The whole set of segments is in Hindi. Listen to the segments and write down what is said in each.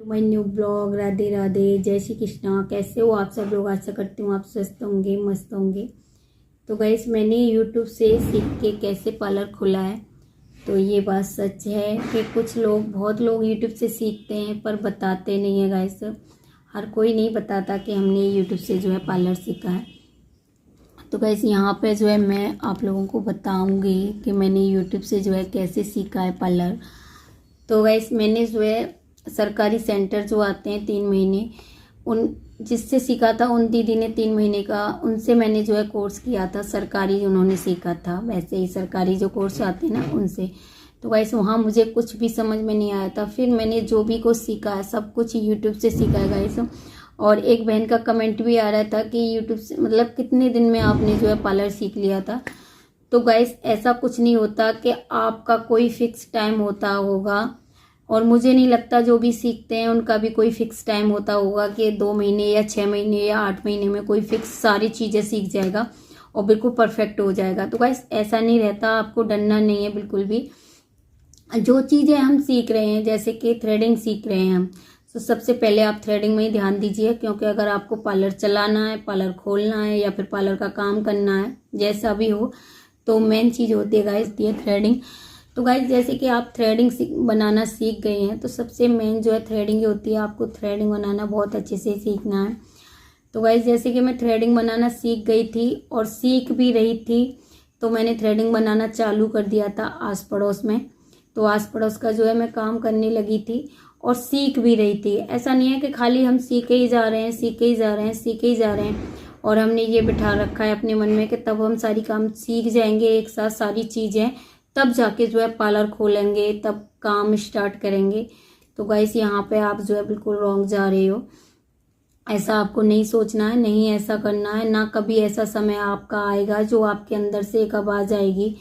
My new blog. Radhe Radhe, जय श्री कृष्णा। कैसे हो आप सब लोग? आशा करती हूँ आप स्वस्थ होंगे, मस्त होंगे। तो गाइस, मैंने यूट्यूब से सीख के कैसे पार्लर खोला है। तो ये बात सच है कि बहुत लोग यूट्यूब से सीखते हैं पर बताते नहीं है गाइस। हर कोई नहीं बताता कि हमने यूट्यूब से जो है पार्लर सीखा है। तो गाइस, यहाँ पे जो है मैं आप लोगों को बताऊंगी कि मैंने यूट्यूब से जो है कैसे सीखा है पार्लर। तो गाइस, मैंने जो है सरकारी सेंटर जो आते हैं 3 महीने, उन जिससे सीखा था, उन दीदी ने 3 महीने का उनसे मैंने जो है कोर्स किया था। सरकारी उन्होंने सीखा था, वैसे ही सरकारी जो कोर्स आते हैं ना उनसे। तो गाइस, वहाँ मुझे कुछ भी समझ में नहीं आया था। फिर मैंने जो भी कुछ सीखा है सब कुछ यूट्यूब से सीखा है गाइस। और एक बहन का कमेंट भी आ रहा था कि यूट्यूब से मतलब कितने दिन में आपने जो है पार्लर सीख लिया था। तो गाइस, ऐसा कुछ नहीं होता कि आपका कोई फिक्स टाइम होता होगा, और मुझे नहीं लगता जो भी सीखते हैं उनका भी कोई फिक्स टाइम होता होगा कि 2 महीने या 6 महीने या 8 महीने में कोई फिक्स सारी चीज़ें सीख जाएगा और बिल्कुल परफेक्ट हो जाएगा। तो गाइस, ऐसा नहीं रहता, आपको डरना नहीं है बिल्कुल भी। जो चीज़ें हम सीख रहे हैं, जैसे कि थ्रेडिंग सीख रहे हैं हम, तो सबसे पहले आप थ्रेडिंग में ही ध्यान दीजिए, क्योंकि अगर आपको पार्लर चलाना है, पार्लर खोलना है या फिर पार्लर का काम करना है, जैसा भी हो, तो मेन चीज़ होती है गाइस ये थ्रेडिंग। तो गाइस, जैसे कि आप थ्रेडिंग बनाना सीख गए हैं, तो सबसे मेन जो है थ्रेडिंग होती है। आपको थ्रेडिंग बनाना बहुत अच्छे से सीखना है। तो गाइस, जैसे कि मैं थ्रेडिंग बनाना सीख गई थी और सीख भी रही थी, तो मैंने थ्रेडिंग बनाना चालू कर दिया था आस पड़ोस में। तो आस पड़ोस का जो है मैं काम करने लगी थी और सीख भी रही थी। ऐसा नहीं है कि खाली हम सीखे ही जा रहे हैं, सीखे ही जा रहे हैं, सीखे ही जा रहे हैं, और हमने ये बिठा रखा है अपने मन में कि तब हम सारी काम सीख जाएंगे एक साथ सारी चीज़ें, तब जाके जो है पार्लर खोलेंगे, तब काम स्टार्ट करेंगे। तो गाइस, यहाँ पे आप जो है बिल्कुल रॉन्ग जा रहे हो। ऐसा आपको नहीं सोचना है, नहीं ऐसा करना है। ना कभी ऐसा समय आपका आएगा जो आपके अंदर से एक आवाज आएगी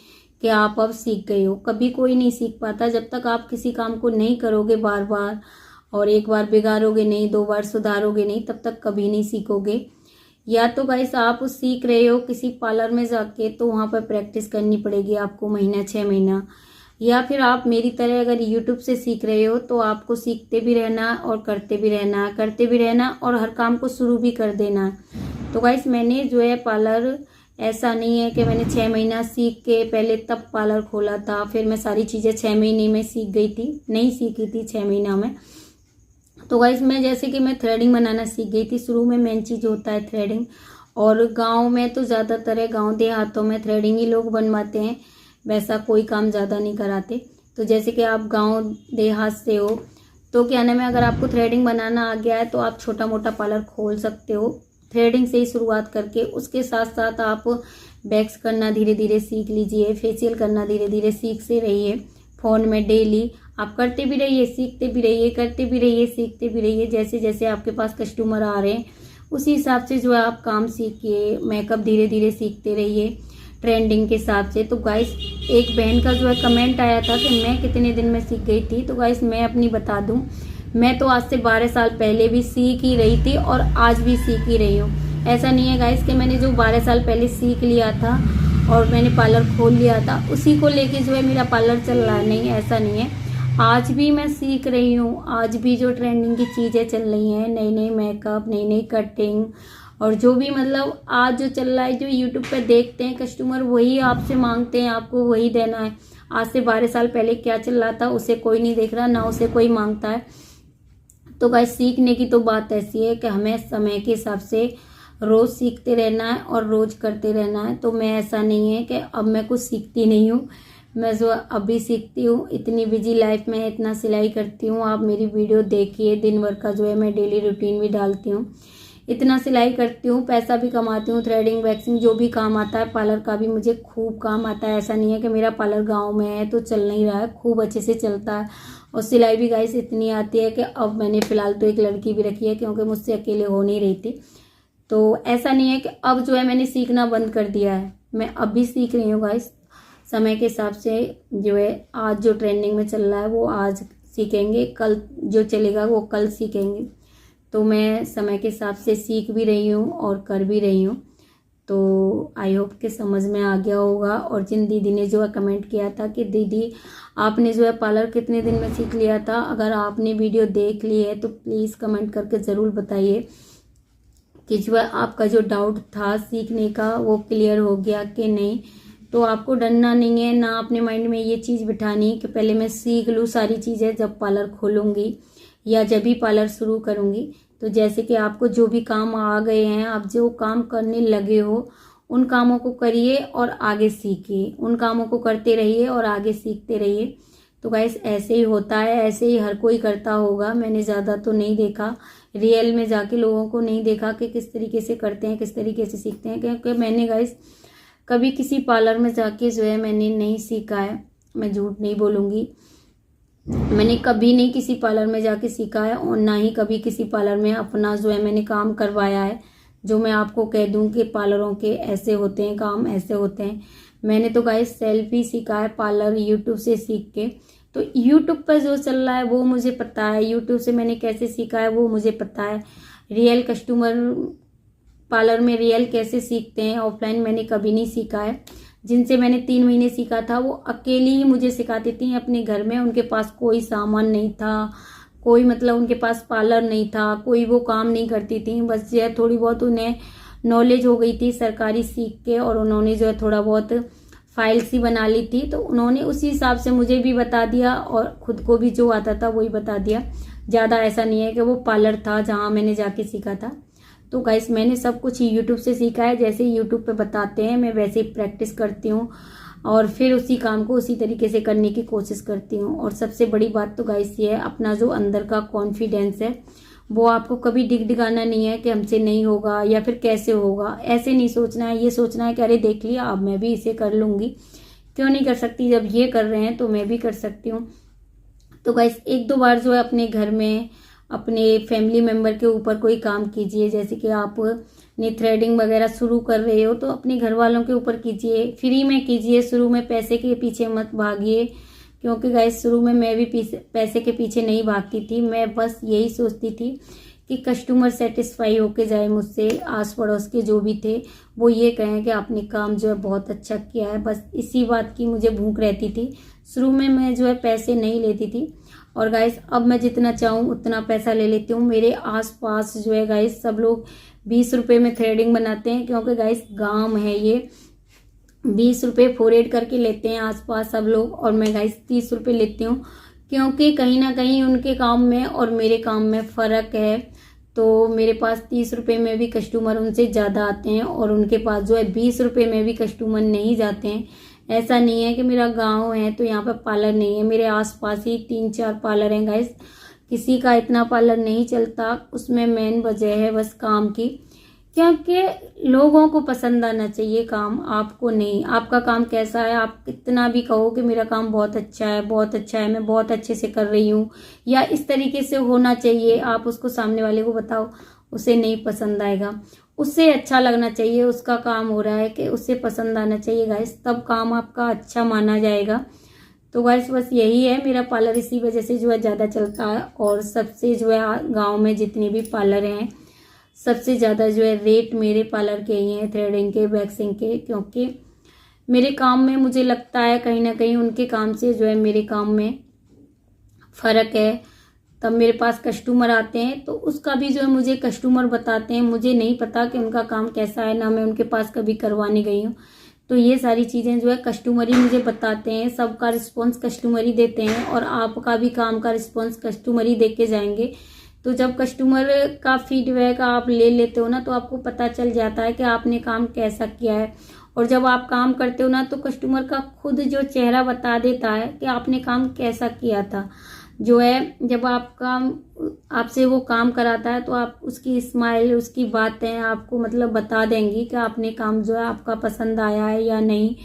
कि आप अब सीख गए हो। कभी कोई नहीं सीख पाता जब तक आप किसी काम को नहीं करोगे बार बार, और एक बार बिगाड़ोगे नहीं, 2 बार सुधारोगे नहीं, तब तक कभी नहीं सीखोगे। या तो गाइस, आप सीख रहे हो किसी पार्लर में जाके, तो वहां पर प्रैक्टिस करनी पड़ेगी आपको महीना 6 महीना। या फिर आप मेरी तरह अगर यूट्यूब से सीख रहे हो, तो आपको सीखते भी रहना और करते भी रहना, करते भी रहना, और हर काम को शुरू भी कर देना। तो गाइस, मैंने जो है पार्लर, ऐसा नहीं है कि मैंने 6 महीना सीख के पहले तब पार्लर खोला था, फिर मैं सारी चीज़ें 6 महीने में सीख गई थी। नहीं सीखी थी 6 महीना में। तो गाइस, मैं जैसे कि मैं थ्रेडिंग बनाना सीख गई थी। शुरू में मेन चीज़ होता है थ्रेडिंग, और गांव में तो ज़्यादातर है, गांव देहातों में थ्रेडिंग ही लोग बनवाते हैं, वैसा कोई काम ज़्यादा नहीं कराते। तो जैसे कि आप गांव देहात से हो, तो क्या नाम है, अगर आपको थ्रेडिंग बनाना आ गया है तो आप छोटा मोटा पार्लर खोल सकते हो थ्रेडिंग से ही शुरुआत करके। उसके साथ साथ आप वैक्स करना धीरे धीरे सीख लीजिए, फेशियल करना धीरे धीरे सीख से रहिए। फ़ोन में डेली आप करते भी रहिए, सीखते भी रहिए, करते भी रहिए, सीखते भी रहिए। जैसे जैसे आपके पास कस्टमर आ रहे हैं उसी हिसाब से जो है आप काम सीखिए। मेकअप धीरे धीरे सीखते रहिए ट्रेंडिंग के हिसाब से। तो गाइस, एक बहन का जो है कमेंट आया था कि मैं कितने दिन में सीख गई थी। तो गाइस, मैं अपनी बता दूं, मैं तो आज से 12 साल पहले भी सीख ही रही थी और आज भी सीख ही रही हूँ। ऐसा नहीं है गाइस कि मैंने जो 12 साल पहले सीख लिया था और मैंने पार्लर खोल लिया था उसी को लेके जो है मेरा पार्लर चल रहा है, नहीं, ऐसा नहीं है। आज भी मैं सीख रही हूँ। आज भी जो ट्रेंडिंग की चीज़ें चल रही हैं, नई नई मेकअप, नई नई कटिंग, और जो भी मतलब आज जो चल रहा है, जो यूट्यूब पे देखते हैं कस्टमर, वही आपसे मांगते हैं, आपको वही देना है। आज से 12 साल पहले क्या चल रहा था उसे कोई नहीं देख रहा, ना उसे कोई मांगता है। तो गाइस, सीखने की तो बात ऐसी है कि हमें समय के हिसाब से रोज सीखते रहना है और रोज करते रहना है। तो मैं, ऐसा नहीं है कि अब मैं कुछ सीखती नहीं हूँ, मैं जो अभी सीखती हूँ। इतनी बिजी लाइफ में इतना सिलाई करती हूँ, आप मेरी वीडियो देखिए, दिन भर का जो है मैं डेली रूटीन भी डालती हूँ। इतना सिलाई करती हूँ, पैसा भी कमाती हूँ। थ्रेडिंग, वैक्सिंग जो भी काम आता है, पार्लर का भी मुझे खूब काम आता है। ऐसा नहीं है कि मेरा पार्लर गाँव में है तो चल नहीं रहा है, खूब अच्छे से चलता है। और सिलाई भी गाइस इतनी आती है कि अब मैंने फिलहाल तो एक लड़की भी रखी है, क्योंकि मुझसे अकेले हो नहीं रही थी। तो ऐसा नहीं है कि अब जो है मैंने सीखना बंद कर दिया है, मैं अब भी सीख रही हूँ गाइस। समय के हिसाब से जो है, आज जो ट्रेंडिंग में चल रहा है वो आज सीखेंगे, कल जो चलेगा वो कल सीखेंगे। तो मैं समय के हिसाब से सीख भी रही हूँ और कर भी रही हूँ। तो आई होप कि समझ में आ गया होगा। और जिन दीदी ने जो है कमेंट किया था कि दीदी आपने जो है पार्लर कितने दिन में सीख लिया था, अगर आपने वीडियो देख ली है तो प्लीज़ कमेंट करके ज़रूर बताइए कि जो है आपका जो डाउट था सीखने का वो क्लियर हो गया कि नहीं। तो आपको डरना नहीं है, ना अपने माइंड में ये चीज़ बिठानी है कि पहले मैं सीख लूँ सारी चीज़ें जब पार्लर खोलूँगी या जब भी पार्लर शुरू करूँगी। तो जैसे कि आपको जो भी काम आ गए हैं, आप जो काम करने लगे हो उन कामों को करिए और आगे सीखिए, उन कामों को करते रहिए और आगे सीखते रहिए। तो गाइस ऐसे ही होता है, ऐसे ही हर कोई करता होगा। मैंने ज़्यादा तो नहीं देखा, रियल में जाके लोगों को नहीं देखा कि किस तरीके से करते हैं, किस तरीके से सीखते हैं, क्योंकि मैंने गाइस कभी किसी पार्लर में जाके जो है मैंने नहीं सीखा है, मैं झूठ नहीं बोलूँगी। मैंने कभी नहीं किसी पार्लर में जाके सीखा है और ना ही कभी किसी पार्लर में अपना जो है मैंने काम करवाया है जो मैं आपको कह दूं कि पार्लरों के ऐसे होते हैं, काम ऐसे होते हैं। मैंने तो गाइस सेल्फ ही सीखा है पार्लर यूट्यूब से सीख के। तो यूट्यूब पर जो चल रहा है वो मुझे पता है, यूट्यूब से मैंने कैसे सीखा है वो मुझे पता है। रियल कस्टमर पार्लर में रियल कैसे सीखते हैं ऑफलाइन मैंने कभी नहीं सीखा है। जिनसे मैंने 3 महीने सीखा था वो अकेली ही मुझे सिखाती थी अपने घर में। उनके पास कोई सामान नहीं था, कोई मतलब उनके पास पार्लर नहीं था, कोई वो काम नहीं करती थी। बस जो है थोड़ी बहुत उन्हें नॉलेज हो गई थी सरकारी सीख के, और उन्होंने जो है थोड़ा बहुत फाइल्स ही बना ली थी। तो उन्होंने उसी हिसाब से मुझे भी बता दिया और खुद को भी जो आता था वही बता दिया। ज़्यादा ऐसा नहीं है कि वो पार्लर था जहाँ मैंने जाके सीखा था। तो गाइस मैंने सब कुछ यूट्यूब से सीखा है, जैसे यूट्यूब पे बताते हैं मैं वैसे ही प्रैक्टिस करती हूँ और फिर उसी काम को उसी तरीके से करने की कोशिश करती हूँ। और सबसे बड़ी बात तो गाइस ये है, अपना जो अंदर का कॉन्फिडेंस है वो आपको कभी डिगडिगाना नहीं है कि हमसे नहीं होगा या फिर कैसे होगा, ऐसे नहीं सोचना है। ये सोचना है कि अरे देख लिया अब मैं भी इसे कर लूँगी, क्यों नहीं कर सकती, जब ये कर रहे हैं तो मैं भी कर सकती हूँ। तो गाइस 1-2 बार जो है अपने घर में अपने फैमिली मेम्बर के ऊपर कोई काम कीजिए। जैसे कि आप ने थ्रेडिंग वगैरह शुरू कर रहे हो तो अपने घर वालों के ऊपर कीजिए, फ्री में कीजिए। शुरू में पैसे के पीछे मत भागिए, क्योंकि गाइस शुरू में मैं भी पैसे के पीछे नहीं भागती थी। मैं बस यही सोचती थी कि कस्टमर सेटिस्फाई होके जाए मुझसे, आस पड़ोस के जो भी थे वो ये कहें कि आपने काम जो है बहुत अच्छा किया है। बस इसी बात की मुझे भूख रहती थी। शुरू में मैं जो है पैसे नहीं लेती थी और गाइस अब मैं जितना चाहूँ उतना पैसा ले लेती हूँ। मेरे आसपास जो है गाइस सब लोग 20 रुपये में थ्रेडिंग बनाते हैं, क्योंकि गाइस गांव है ये। 20 रुपये फोरहेड करके लेते हैं आसपास सब लोग, और मैं गाइस 30 रुपये लेती हूँ, क्योंकि कहीं ना कहीं उनके काम में और मेरे काम में फ़र्क है। तो मेरे पास 30 रुपये में भी कस्टमर उनसे ज़्यादा आते हैं और उनके पास जो है 20 रुपये में भी कस्टमर नहीं जाते हैं। ऐसा नहीं है कि मेरा गांव है तो यहाँ पे पार्लर नहीं है, मेरे आसपास ही 3-4 पार्लर हैं गाइस। किसी का इतना पार्लर नहीं चलता, उसमें मेन वजह है बस काम की, क्योंकि लोगों को पसंद आना चाहिए काम, आपको नहीं। आपका काम कैसा है, आप कितना भी कहो कि मेरा काम बहुत अच्छा है, बहुत अच्छा है, मैं बहुत अच्छे से कर रही हूँ या इस तरीके से होना चाहिए, आप उसको सामने वाले को बताओ, उसे नहीं पसंद आएगा। उससे अच्छा लगना चाहिए, उसका काम हो रहा है कि उससे पसंद आना चाहिए गाइस, तब काम आपका अच्छा माना जाएगा। तो गाइस बस यही है, मेरा पार्लर इसी वजह से जो है ज़्यादा चलता है। और सबसे जो है गांव में जितने भी पार्लर हैं सबसे ज़्यादा जो है रेट मेरे पार्लर के ही हैं, थ्रेडिंग के, वैक्सिंग के, क्योंकि मेरे काम में मुझे लगता है कहीं ना कहीं उनके काम से जो है मेरे काम में फ़र्क है। तब मेरे पास कस्टमर आते हैं तो उसका भी जो है मुझे कस्टमर बताते हैं। मुझे नहीं पता कि उनका काम कैसा है, ना मैं उनके पास कभी करवाने गई हूँ। तो ये सारी चीज़ें जो है कस्टमर ही मुझे बताते हैं, सबका रिस्पॉन्स कस्टमर ही देते हैं और आपका भी काम का रिस्पॉन्स कस्टमर ही दे के जाएंगे। तो जब कस्टमर का फीडबैक आप ले लेते हो ना तो आपको पता चल जाता है कि आपने काम कैसा किया है। और जब आप काम करते हो ना तो कस्टमर का खुद जो चेहरा बता देता है कि आपने काम कैसा किया था। जो है जब आपसे वो काम कराता है तो आप उसकी स्माइल, उसकी बातें आपको मतलब बता देंगी कि आपने काम जो है आपका पसंद आया है या नहीं,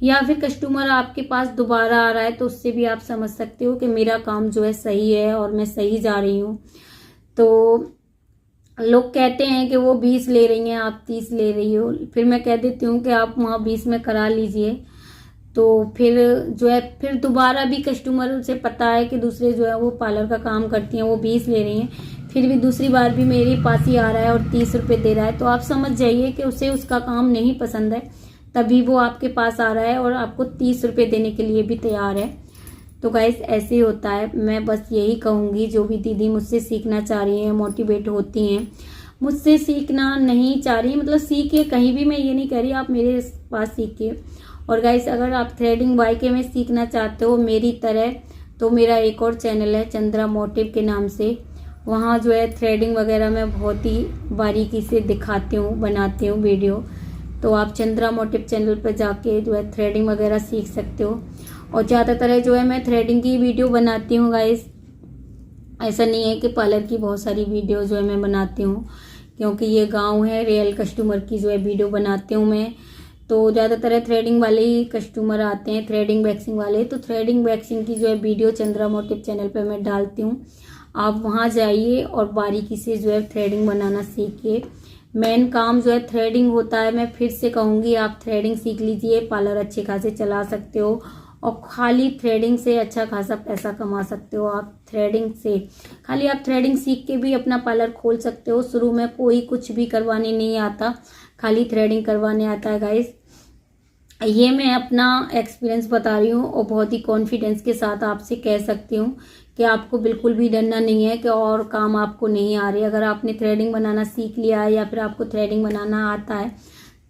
या फिर कस्टमर आपके पास दोबारा आ रहा है तो उससे भी आप समझ सकते हो कि मेरा काम जो है सही है और मैं सही जा रही हूँ। तो लोग कहते हैं कि वो 20 ले रही हैं, आप 30 ले रही हो, फिर मैं कह देती हूँ कि आप वहाँ 20 में करा लीजिए। तो फिर जो है फिर दोबारा भी कस्टमर, उसे पता है कि दूसरे जो है वो पार्लर का काम करती हैं, वो 20 ले रही हैं, फिर भी दूसरी बार भी मेरे पास ही आ रहा है और 30 रुपये दे रहा है, तो आप समझ जाइए कि उसे उसका काम नहीं पसंद है, तभी वो आपके पास आ रहा है और आपको 30 रुपये देने के लिए भी तैयार है। तो गाइस ऐसे ही होता है। मैं बस यही कहूँगी, जो भी दीदी मुझसे सीखना चाह रही हैं, मोटिवेट होती हैं, मुझसे सीखना नहीं चाह रही, मतलब सीखिए कहीं भी, मैं ये नहीं कह रही आप मेरे पास सीखिए। और गाइस अगर आप थ्रेडिंग वाईके में सीखना चाहते हो मेरी तरह, तो मेरा एक और चैनल है चंद्रा मोटिव के नाम से। वहाँ जो है थ्रेडिंग वगैरह मैं बहुत ही बारीकी से दिखाती हूँ, बनाती हूँ वीडियो। तो आप चंद्रा मोटिव चैनल पर जाके जो है थ्रेडिंग वगैरह सीख सकते हो। और ज़्यादातर जो है मैं थ्रेडिंग की वीडियो बनाती हूँ गाइस, ऐसा नहीं है कि पार्लर की बहुत सारी वीडियो जो है मैं बनाती हूँ, क्योंकि ये गांव है, रियल कस्टमर की जो है वीडियो बनाती हूँ मैं। तो ज़्यादातर थ्रेडिंग वाले ही कस्टमर आते हैं, थ्रेडिंग वैक्सिंग वाले। तो थ्रेडिंग वैक्सिंग की जो है वीडियो चंद्रा मोटिव चैनल पे मैं डालती हूँ, आप वहाँ जाइए और बारीकी से जो है थ्रेडिंग बनाना सीखिए। मेन काम जो है थ्रेडिंग होता है। मैं फिर से कहूँगी आप थ्रेडिंग सीख लीजिए, पार्लर अच्छे खासे चला सकते हो और खाली थ्रेडिंग से अच्छा खासा पैसा कमा सकते हो। आप थ्रेडिंग से खाली आप थ्रेडिंग सीख के भी अपना पार्लर खोल सकते हो। शुरू में कोई कुछ भी करवाने नहीं आता, खाली थ्रेडिंग करवाने आता है गाइस। ये मैं अपना एक्सपीरियंस बता रही हूँ और बहुत ही कॉन्फिडेंस के साथ आपसे कह सकती हूँ कि आपको बिल्कुल भी डरना नहीं है कि और काम आपको नहीं आ रहे। अगर आपने थ्रेडिंग बनाना सीख लिया है या फिर आपको थ्रेडिंग बनाना आता है,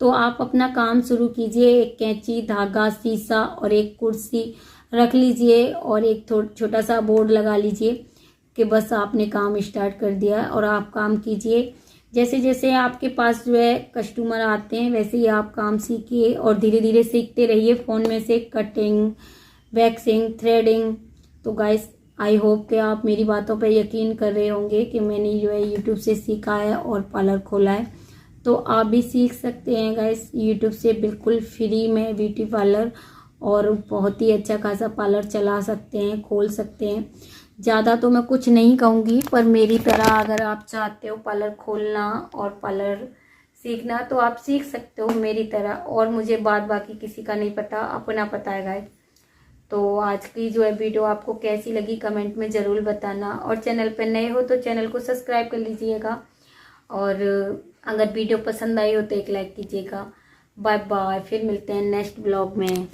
तो आप अपना काम शुरू कीजिए। एक कैंची, धागा, शीशा और एक कुर्सी रख लीजिए और एक छोटा सा बोर्ड लगा लीजिए कि बस आपने काम स्टार्ट कर दिया और आप काम कीजिए। जैसे जैसे आपके पास जो है कस्टमर आते हैं वैसे ही आप काम सीखिए और धीरे धीरे सीखते रहिए फ़ोन में से कटिंग, वैक्सिंग, थ्रेडिंग। तो गाइस आई होप कि आप मेरी बातों पर यकीन कर रहे होंगे कि मैंने जो है यूट्यूब से सीखा है और पार्लर खोला है। तो आप भी सीख सकते हैं गाइस यूट्यूब से बिल्कुल फ्री में ब्यूटी पार्लर, और बहुत ही अच्छा खासा पार्लर चला सकते हैं, खोल सकते हैं। ज़्यादा तो मैं कुछ नहीं कहूँगी, पर मेरी तरह अगर आप चाहते हो पार्लर खोलना और पार्लर सीखना तो आप सीख सकते हो मेरी तरह। और मुझे बाद बाकी किसी का नहीं पता, अपना पता है गाइस। तो आज की जो है वीडियो आपको कैसी लगी कमेंट में ज़रूर बताना, और चैनल पर नए हो तो चैनल को सब्सक्राइब कर लीजिएगा, और अगर वीडियो पसंद आई हो तो एक लाइक कीजिएगा। बाय बाय, फिर मिलते हैं नेक्स्ट ब्लॉग में।